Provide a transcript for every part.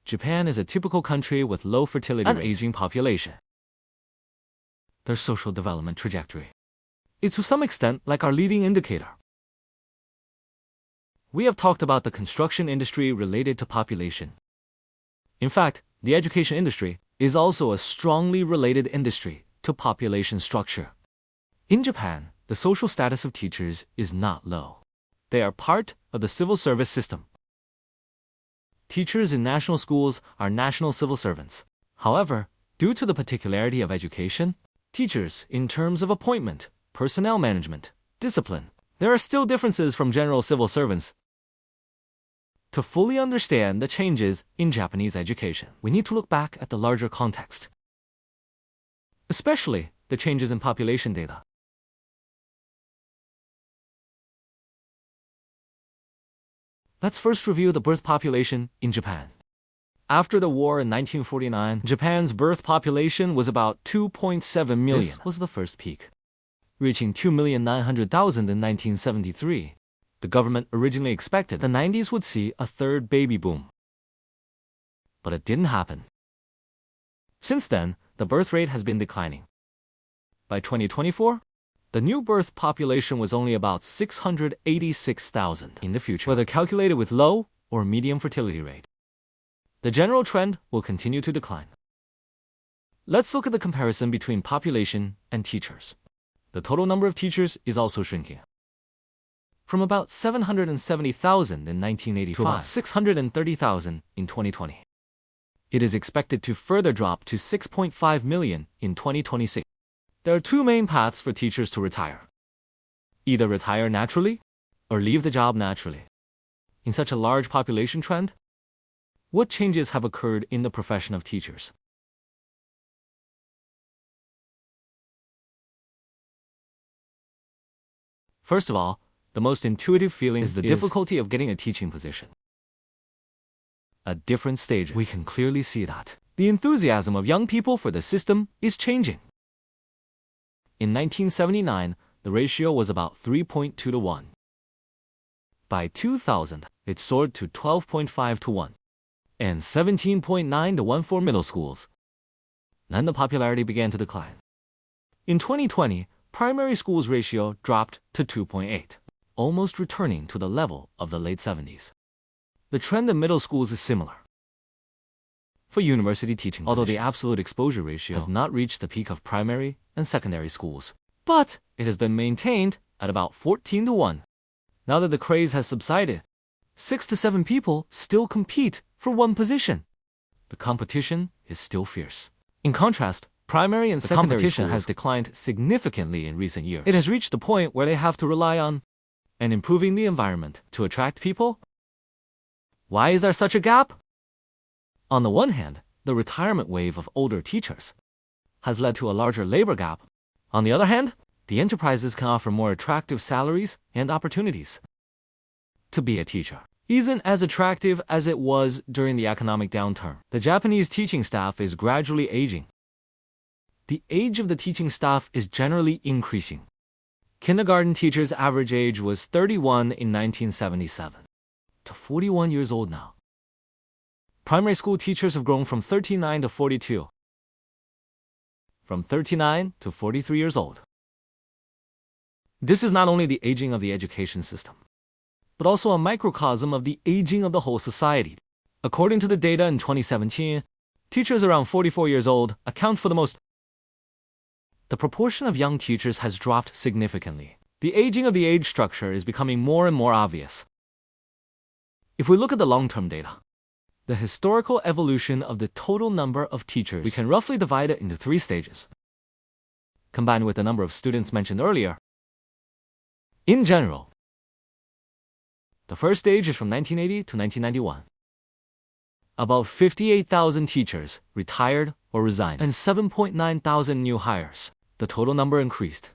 Japan is a typical country with low fertility rate and aging population. Their social development trajectory is to some extent like our leading indicator. We have talked about the construction industry related to population. In fact, the education industry is also a strongly related industry to population structure. In Japan, the social status of teachers is not low. They are part of the civil service system. Teachers in national schools are national civil servants. However, due to the particularity of education, teachers, in terms of appointment, personnel management, discipline, there are still differences from general civil servants. To fully understand the changes in Japanese education, we need to look back at the larger context, especially the changes in population data. Let's first review the birth population in Japan. After the war in 1949, Japan's birth population was about 2.7 million. This was the first peak, reaching 2,900,000 in 1973. The government originally expected the 90s would see a third baby boom, but it didn't happen. Since then, the birth rate has been declining. By 2024, the new birth population was only about 686,000 in the future, whether calculated with low or medium fertility rate. The general trend will continue to decline. Let's look at the comparison between population and teachers. The total number of teachers is also shrinking, from about 770,000 in 1985 to about 630,000 in 2020. It is expected to further drop to 6.5 million in 2026. There are two main paths for teachers to retire. Either retire naturally or leave the job naturally. In such a large population trend, what changes have occurred in the profession of teachers? First of all, the most intuitive feeling is the difficulty of getting a teaching position. At different stages, we can clearly see that the enthusiasm of young people for the system is changing. In 1979, the ratio was about 3.2 to 1. By 2000, it soared to 12.5 to 1, and 17.9 to 1 for middle schools. Then the popularity began to decline. In 2020, primary schools ratio dropped to 2.8, almost returning to the level of the late 70s. The trend in middle schools is similar. For university teaching, although the absolute exposure ratio has not reached the peak of primary and secondary schools, but it has been maintained at about 14 to 1. Now that the craze has subsided, 6 to 7 people still compete for one position. The competition is still fierce. In contrast, primary and secondary competition has declined significantly in recent years. It has reached the point where they have to rely on and improving the environment to attract people. Why is there such a gap? On the one hand, the retirement wave of older teachers has led to a larger labor gap. On the other hand, the enterprises can offer more attractive salaries and opportunities. To be a teacher isn't as attractive as it was during the economic downturn. The Japanese teaching staff is gradually aging. The age of the teaching staff is generally increasing. Kindergarten teachers' average age was 31 in 1977 to 41 years old now. Primary school teachers have grown from 39 to 42, from 39 to 43 years old. This is not only the aging of the education system, but also a microcosm of the aging of the whole society. According to the data in 2017, teachers around 44 years old account for the most. The proportion of young teachers has dropped significantly. The aging of the age structure is becoming more and more obvious. If we look at the long-term data, the historical evolution of the total number of teachers, we can roughly divide it into 3 stages, combined with the number of students mentioned earlier. In general, the first stage is from 1980 to 1991. About 58,000 teachers retired or resigned, and 7.9 thousand new hires. The total number increased.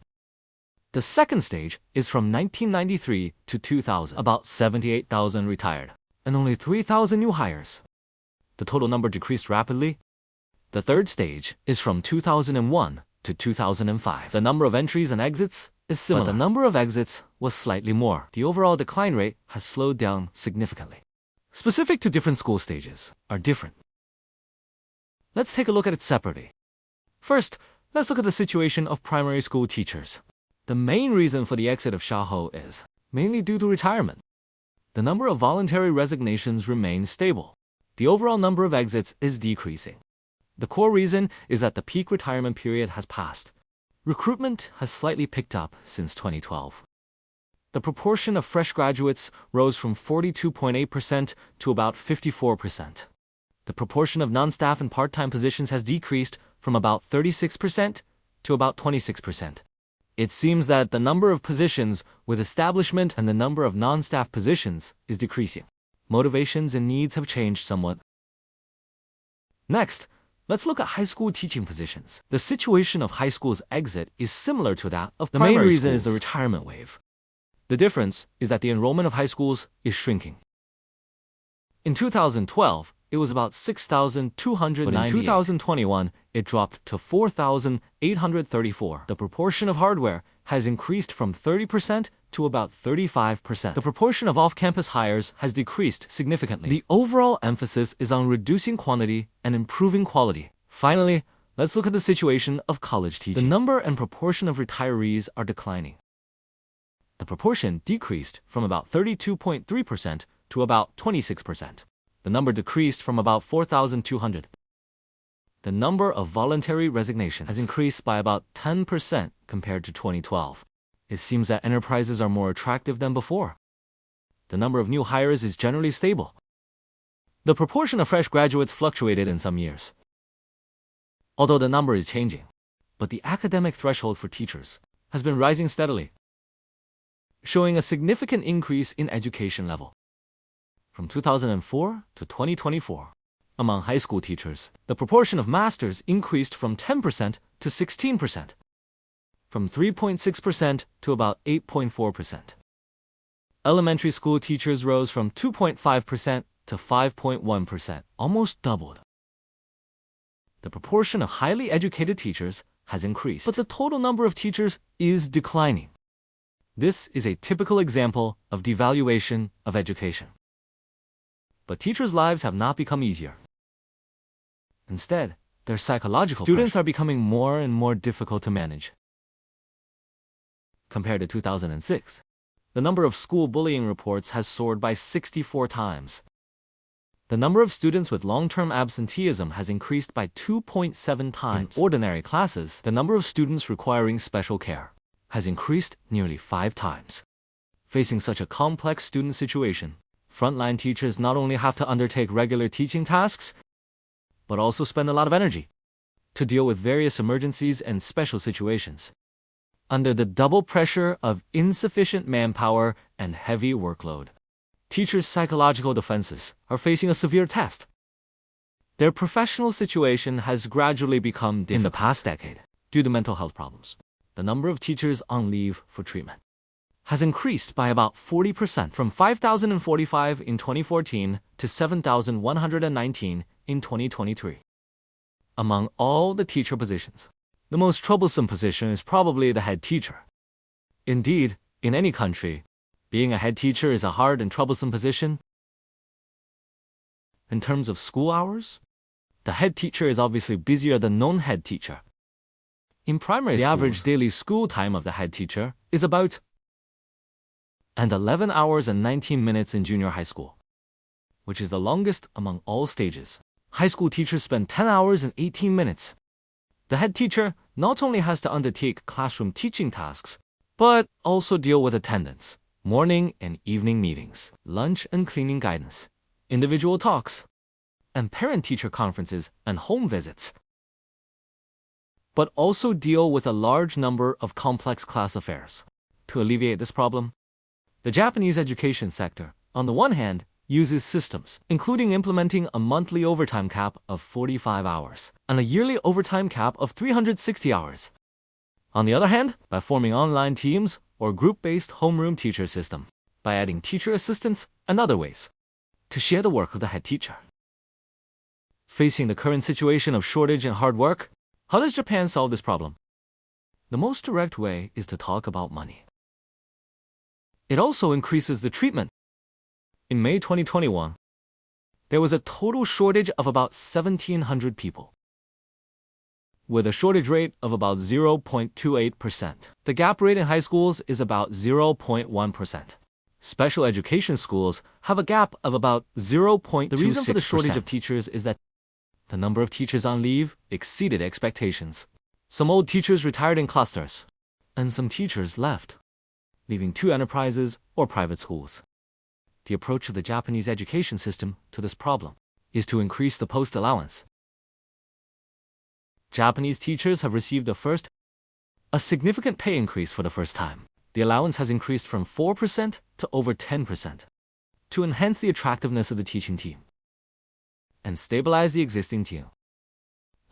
The second stage is from 1993 to 2000. About 78,000 retired, and only 3,000 new hires. The total number decreased rapidly. The third stage is from 2001 to 2005. The number of entries and exits is similar, but the number of exits was slightly more. The overall decline rate has slowed down significantly. Specific to different school stages are different. Let's take a look at it separately. First, let's look at the situation of primary school teachers. The main reason for the exit of Shaho is mainly due to retirement. The number of voluntary resignations remains stable. The overall number of exits is decreasing. The core reason is that the peak retirement period has passed. Recruitment has slightly picked up since 2012. The proportion of fresh graduates rose from 42.8% to about 54%. The proportion of non-staff and part-time positions has decreased from about 36% to about 26%. It seems that the number of positions with establishment and the number of non-staff positions is decreasing. Motivations and needs have changed somewhat. Next, let's look at high school teaching positions. The situation of high school's exit is similar to that of primary schools. The main reason is the retirement wave. The difference is that the enrollment of high schools is shrinking. In 2012, it was about 6,298. But in 2021, it dropped to 4,834. The proportion of hardware has increased from 30% to about 35%. The proportion of off-campus hires has decreased significantly. The overall emphasis is on reducing quantity and improving quality. Finally, let's look at the situation of college teaching. The number and proportion of retirees are declining. The proportion decreased from about 32.3% to about 26%. The number decreased from about 4,200. The number of voluntary resignations has increased by about 10% compared to 2012. It seems that enterprises are more attractive than before. The number of new hires is generally stable. The proportion of fresh graduates fluctuated in some years, although the number is changing. But the academic threshold for teachers has been rising steadily, showing a significant increase in education level. From 2004 to 2024, among high school teachers, the proportion of masters increased from 10% to 16%, from 3.6% to about 8.4%. Elementary school teachers rose from 2.5% to 5.1%, almost doubled. The proportion of highly educated teachers has increased, but the total number of teachers is declining. This is a typical example of devaluation of education. But teachers' lives have not become easier. Instead, their psychological students are becoming more and more difficult to manage. Compared to 2006, the number of school bullying reports has soared by 64 times. The number of students with long-term absenteeism has increased by 2.7 times. In ordinary classes, the number of students requiring special care has increased nearly 5 times. Facing such a complex student situation, frontline teachers not only have to undertake regular teaching tasks, but also spend a lot of energy to deal with various emergencies and special situations. Under the double pressure of insufficient manpower and heavy workload, teachers' psychological defenses are facing a severe test. Their professional situation has gradually become difficult. In the past decade, due to mental health problems, the number of teachers on leave for treatment has increased by about 40%, from 5,045 in 2014 to 7,119 in 2023. Among all the teacher positions, the most troublesome position is probably the head teacher. Indeed, in any country, being a head teacher is a hard and troublesome position. In terms of school hours, the head teacher is obviously busier than non-head teacher. In primary schools, the average daily school time of the head teacher is about 11 hours and 19 minutes in junior high school, which is the longest among all stages. High school teachers spend 10 hours and 18 minutes. The head teacher not only has to undertake classroom teaching tasks, but also deal with attendance, morning and evening meetings, lunch and cleaning guidance, individual talks, and parent-teacher conferences and home visits, but also deal with a large number of complex class affairs. To alleviate this problem, the Japanese education sector, on the one hand, uses systems, including implementing a monthly overtime cap of 45 hours and a yearly overtime cap of 360 hours. On the other hand, by forming online teams or group-based homeroom teacher system, by adding teacher assistants and other ways to share the work of the head teacher. Facing the current situation of shortage and hard work, how does Japan solve this problem? The most direct way is to talk about money. It also increases the treatment. In May 2021, there was a total shortage of about 1,700 people. with a shortage rate of about 0.28%. The gap rate in high schools is about 0.1%. Special education schools have a gap of about 0.26%. The reason for the shortage of teachers is that the number of teachers on leave exceeded expectations. Some old teachers retired in clusters, and some teachers left, leaving 2 enterprises or private schools. The approach of the Japanese education system to this problem is to increase the post allowance. Japanese teachers have received a significant pay increase for the first time. The allowance has increased from 4% to over 10% to enhance the attractiveness of the teaching team and stabilize the existing team.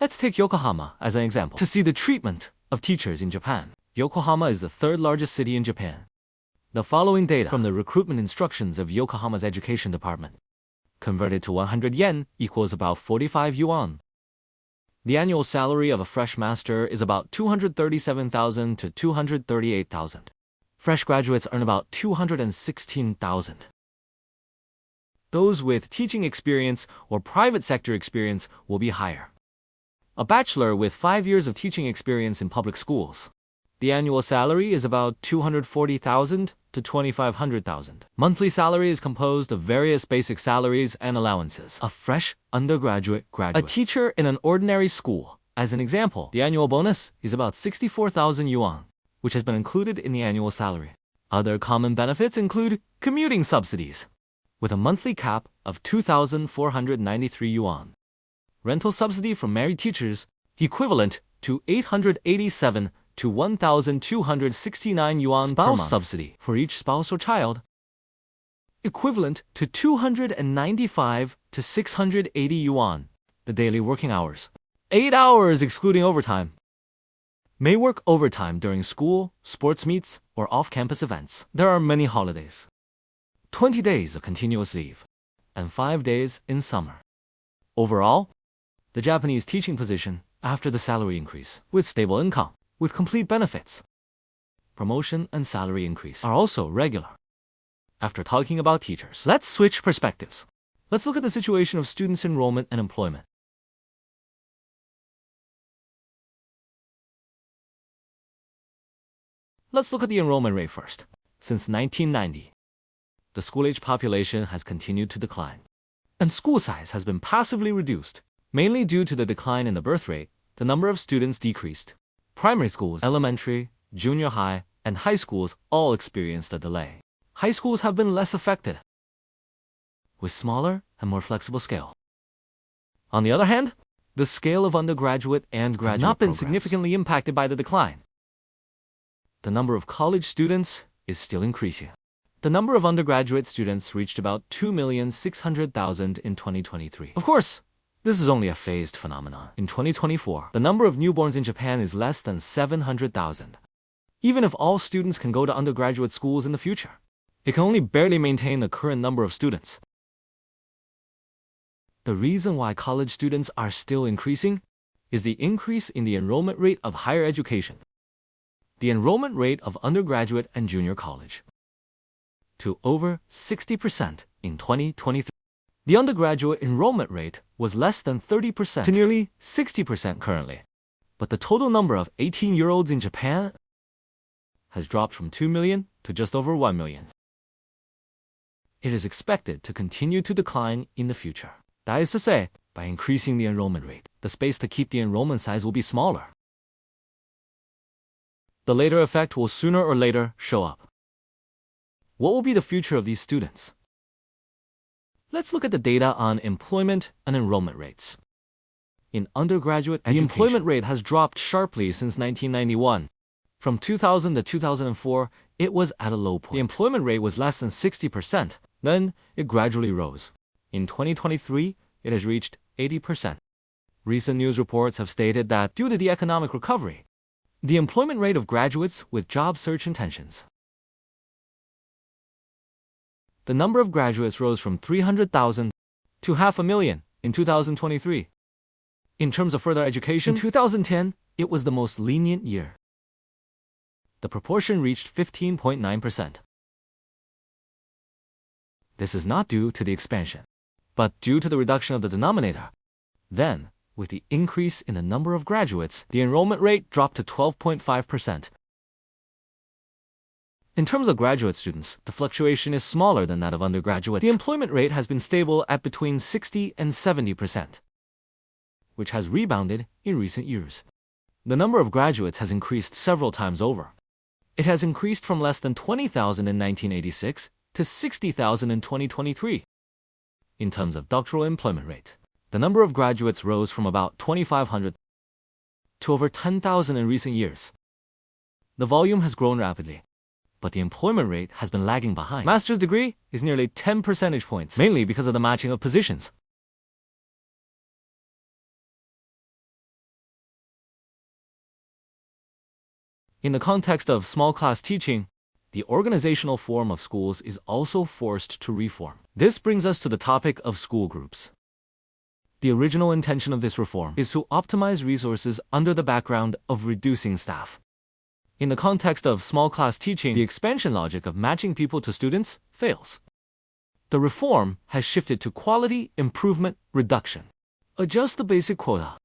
Let's take Yokohama as an example to see the treatment of teachers in Japan. Yokohama is the 3rd largest city in Japan. The following data from the recruitment instructions of Yokohama's education department. Converted to 100 yen equals about 45 yuan. The annual salary of a fresh master is about 237,000 to 238,000. Fresh graduates earn about 216,000. Those with teaching experience or private sector experience will be higher. A bachelor with 5 years of teaching experience in public schools. The annual salary is about 240,000 to 2,500,000. Monthly salary is composed of various basic salaries and allowances. A fresh undergraduate graduate. A teacher in an ordinary school. As an example, the annual bonus is about 64,000 yuan, which has been included in the annual salary. Other common benefits include commuting subsidies, with a monthly cap of 2,493 yuan. Rental subsidy from married teachers, equivalent to 887 to 1,269 yuan per month. Spouse subsidy for each spouse or child, equivalent to 295 to 680 yuan. The daily working hours, 8 hours excluding overtime. May work overtime during school, sports meets, or off-campus events. There are many holidays. 20 days of continuous leave, and 5 days in summer. Overall, the Japanese teaching position after the salary increase, with stable income, with complete benefits, promotion and salary increase are also regular. After talking about teachers, let's switch perspectives. Let's look at the situation of students' enrollment and employment. Let's look at the enrollment rate first. Since 1990, the school-age population has continued to decline, and school size has been passively reduced, mainly due to the decline in the birth rate. The number of students decreased. Primary schools, elementary, junior high, and high schools all experienced a delay. High schools have been less affected, with smaller and more flexible scale. On the other hand, the scale of undergraduate and graduate have not been significantly impacted by the decline. The number of college students is still increasing. The number of undergraduate students reached about 2,600,000 in 2023. Of course, this is only a phased phenomenon. In 2024, the number of newborns in Japan is less than 700,000. Even if all students can go to undergraduate schools in the future, it can only barely maintain the current number of students. The reason why college students are still increasing is the increase in the enrollment rate of higher education. The enrollment rate of undergraduate and junior college to over 60% in 2023. The undergraduate enrollment rate was less than 30% to nearly 60% currently. But the total number of 18-year-olds in Japan has dropped from 2 million to just over 1 million. It is expected to continue to decline in the future. That is to say, by increasing the enrollment rate, the space to keep the enrollment size will be smaller. The later effect will sooner or later show up. What will be the future of these students? Let's look at the data on employment and enrollment rates. In undergraduate education, the employment rate has dropped sharply since 1991. From 2000 to 2004, it was at a low point. The employment rate was less than 60%. Then, it gradually rose. In 2023, it has reached 80%. Recent news reports have stated that due to the economic recovery, the employment rate of graduates with job search intentions, the number of graduates rose from 300,000 to 500,000 in 2023. In terms of further education, in 2010, it was the most lenient year. The proportion reached 15.9%. This is not due to the expansion, but due to the reduction of the denominator. Then, With the increase in the number of graduates, the enrollment rate dropped to 12.5%. In terms of graduate students, the fluctuation is smaller than that of undergraduates. The employment rate has been stable at between 60 and 70%, which has rebounded in recent years. The number of graduates has increased several times over. It has increased from less than 20,000 in 1986 to 60,000 in 2023. In terms of doctoral employment rate, the number of graduates rose from about 2,500 to over 10,000 in recent years. The volume has grown rapidly, but the employment rate has been lagging behind. Master's degree is nearly 10 percentage points, mainly because of the matching of positions. In the context of small class teaching, the organizational form of schools is also forced to reform. This brings us to the topic of school groups. The original intention of this reform is to optimize resources under the background of reducing staff. In the context of small class teaching, the expansion logic of matching people to students fails. The reform has shifted to quality improvement reduction. Adjust the basic quota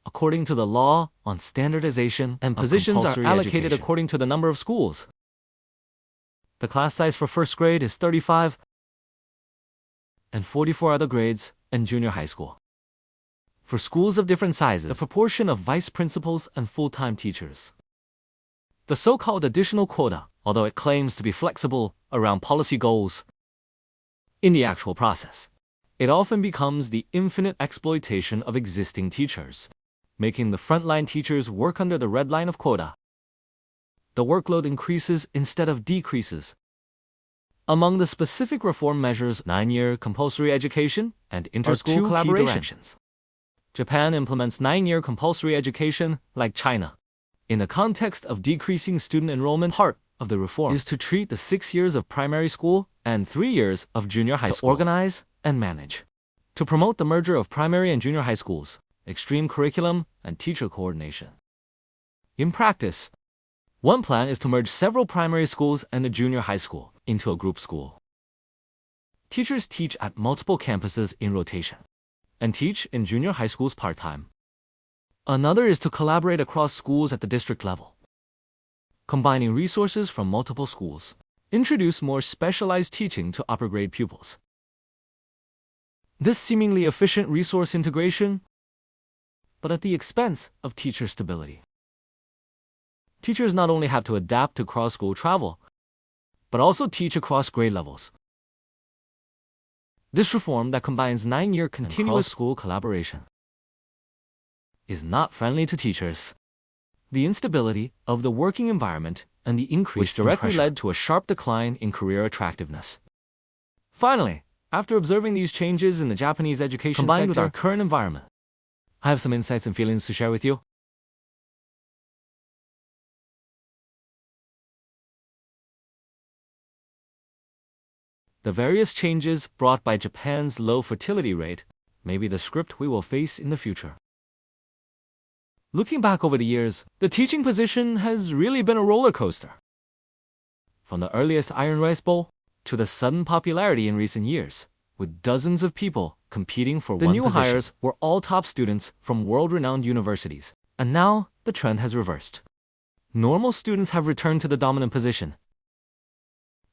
according to the law on standardization, and positions are allocated according to the number of schools. The class size for first grade is 35, and 44 other grades in junior high school. For schools of different sizes, the proportion of vice principals and full-time teachers. The so-called additional quota, although it claims to be flexible around policy goals, in the actual process, it often becomes the infinite exploitation of existing teachers, making the frontline teachers work under the red line of quota. The workload increases instead of decreases. Among the specific reform measures, 9-year compulsory education and inter-school collaboration. Japan implements 9-year compulsory education like China. In the context of decreasing student enrollment, part of the reform is to treat the 6 years of primary school and 3 years of junior high school, organize and manage. To promote the merger of primary and junior high schools, extreme curriculum, and teacher coordination. In practice, one plan is to merge several primary schools and a junior high school into a group school. Teachers teach at multiple campuses in rotation and teach in junior high schools part-time. Another is to collaborate across schools at the district level, combining resources from multiple schools. Introduce more specialized teaching to upper grade pupils. This seemingly efficient resource integration, but at the expense of teacher stability. Teachers not only have to adapt to cross-school travel, but also teach across grade levels. This reform that combines 9-year continuous school collaboration is not friendly to teachers. The instability of the working environment and the increase which directly led to a sharp decline in career attractiveness. Finally, after observing these changes in the Japanese education combined with our current environment, I have some insights and feelings to share with you. The various changes brought by Japan's low fertility rate may be the script we will face in the future. Looking back over the years, the teaching position has really been a roller coaster. From the earliest Iron Rice Bowl to the sudden popularity in recent years, with dozens of people competing for one position. The new hires were all top students from world-renowned universities, and now the trend has reversed. Normal students have returned to the dominant position,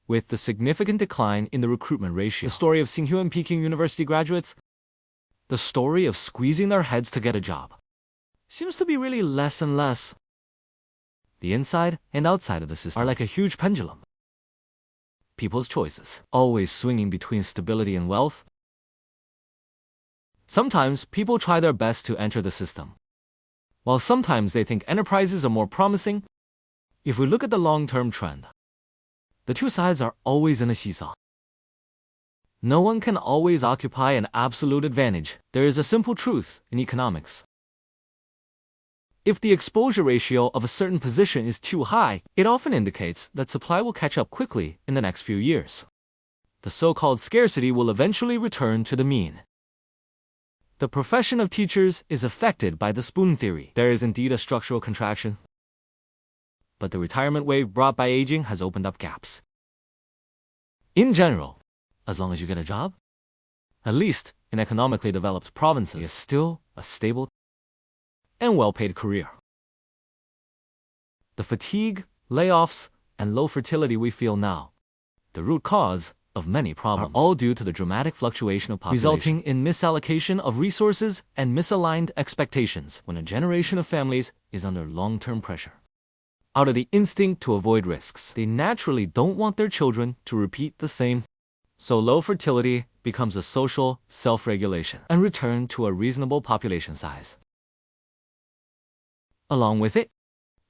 with the significant decline in the recruitment ratio. The story of Tsinghua and Peking University graduates, the story of squeezing their heads to get a job, seems to be really less and less. The inside and outside of the system are like a huge pendulum. People's choices, always swinging between stability and wealth. Sometimes people try their best to enter the system, while sometimes they think enterprises are more promising. If we look at the long-term trend, the two sides are always in a seesaw. No one can always occupy an absolute advantage. There is a simple truth in economics. If the exposure ratio of a certain position is too high, it often indicates that supply will catch up quickly in the next few years. The so-called scarcity will eventually return to the mean. The profession of teachers is affected by the spoon theory. There is indeed a structural contraction, but the retirement wave brought by aging has opened up gaps. In general, as long as you get a job, at least in economically developed provinces is still a stable and well-paid career. The fatigue, layoffs, and low fertility we feel now, the root cause of many problems, are all due to the dramatic fluctuation of population, resulting in misallocation of resources and misaligned expectations when a generation of families is under long-term pressure. Out of the instinct to avoid risks, they naturally don't want their children to repeat the same. So low fertility becomes a social self-regulation and return to a reasonable population size. Along with it,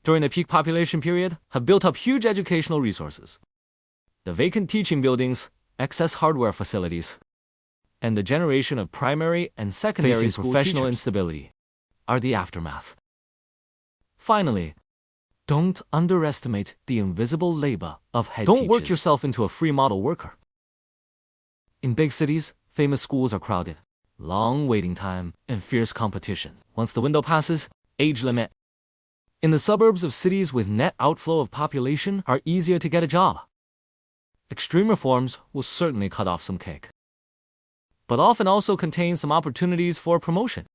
during the peak population period, have built up huge educational resources. The vacant teaching buildings, excess hardware facilities, and the generation of primary and secondary school professional instability are the aftermath. Finally, don't underestimate the invisible labor of head teachers. Don't work yourself into a free model worker. In big cities, famous schools are crowded, long waiting time, and fierce competition. Once the window passes, age limit. In the suburbs of cities with net outflow of population are easier to get a job. Extreme reforms will certainly cut off some cake, but often also contain some opportunities for promotion.